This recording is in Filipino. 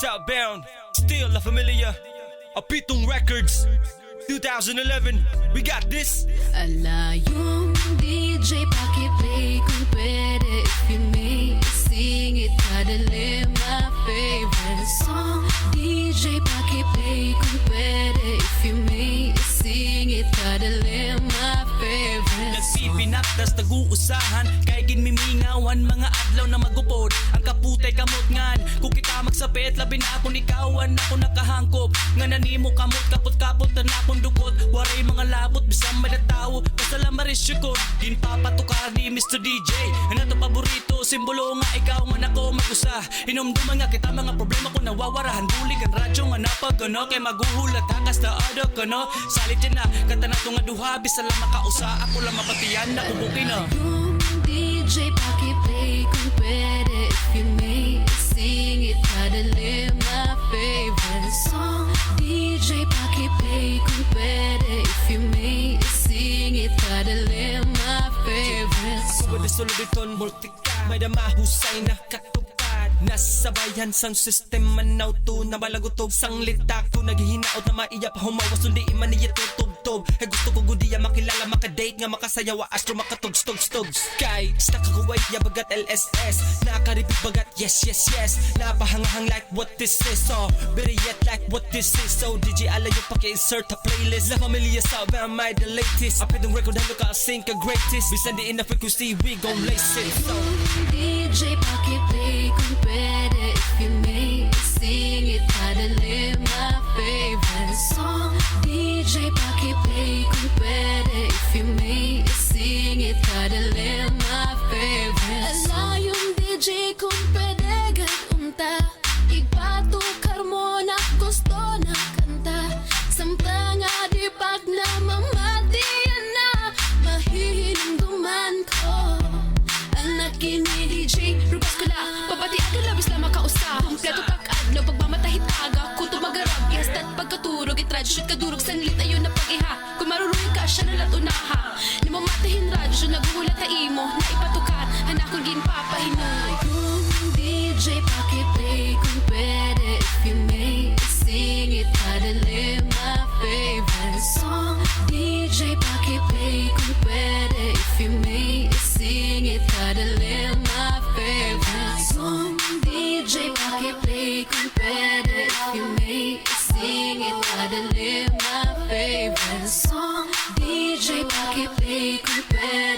Southbound, still La Familia, Apitong Records, 2011, we got this. Alayon, DJ, pakiplay kung pwede. If you may sing it, kadali my favorite song. DJ, pakiplay kung pwede. If you may sing it, kadali my favorite song. Nagpipinaktas, tagu-usahan, kay ginmimingawan, mga adlaw na magupod. Ang kaputay kamot ngan, kung kita magsapit, labi na akong ikawan, ako nakahangkop. Nga nanimo kamot, kapot-kapot na napong dukot. Waray mga labot, bisang may natawo, kasala marisyo ko. Ginpapatukar ni Mr. DJ, na to paborito, simbolo nga ikaw nga nako mag-usa. Inumduman nga kita mga problema ko nawawarahan. Bulig ang radyo nga napagano, kay maguhulat hakas na ado ko no. Salit yan na, kata na to nga duha, bisa lang makausa, ako lang mapatiyan na kubukin na. Yung DJ, pakiplay kung pwede. If you may sing it, kadali my favorite song. DJ, pakiplay kung pwede. If you may sing it, kadali my favorite song. Pwede suluditon, multika, may damahusay na katupad. Nasabayan sang sistema na to na malagutob sang litak ko naghihinaot na maiyap humawas sundi iman niya tutubtob. Ay gusto ko gudiya makilala makadate nga makasayawa astro makatugs-tugs-tugs. Kay stakakuway ya bagat LSS nakaribig bagat yes yes yes. Napahangahang like what this is so better yet like what this is. So DJ Alayon paki-insert a playlist. La Familia Southbound my the latest. Apitong record halo ka sing ka greatest. Bisan di ina frequency we gon' lace it. So DJ, pakiplay kung pwede. If you may sing it, kadali my favorite song. DJ, pakiplay kung pwede. If you may sing it, kadali my favorite song. Alayon, DJ, kung pwede ganunta. Igpatukar mo na gusto na kanta. Samtang di pag na mamatiyan na mahihinumduman ko. Anak ni DJ, rubas ko lang papati agad labis na makausa. Kompleto pag-adlaw, pagmamatahit aga kuto magarab, ihastat pagkaturog itradsyon kadurog sanglit ayon na pag-iha. Kung marurungan ka siya na latunaha ni mamatahin radyo naguhulat ta imo na ipatukar anak ko ginpapahinay. Yung DJ, pakiplay kung pwede. If you may sing it, kadali my favorite song. DJ, pakiplay kung pwede. If you may sing it, kadali my favorite song. DJ, pakiplay kung pwede. If you may sing it, kadali my favorite song. DJ, pakiplay kung pwede.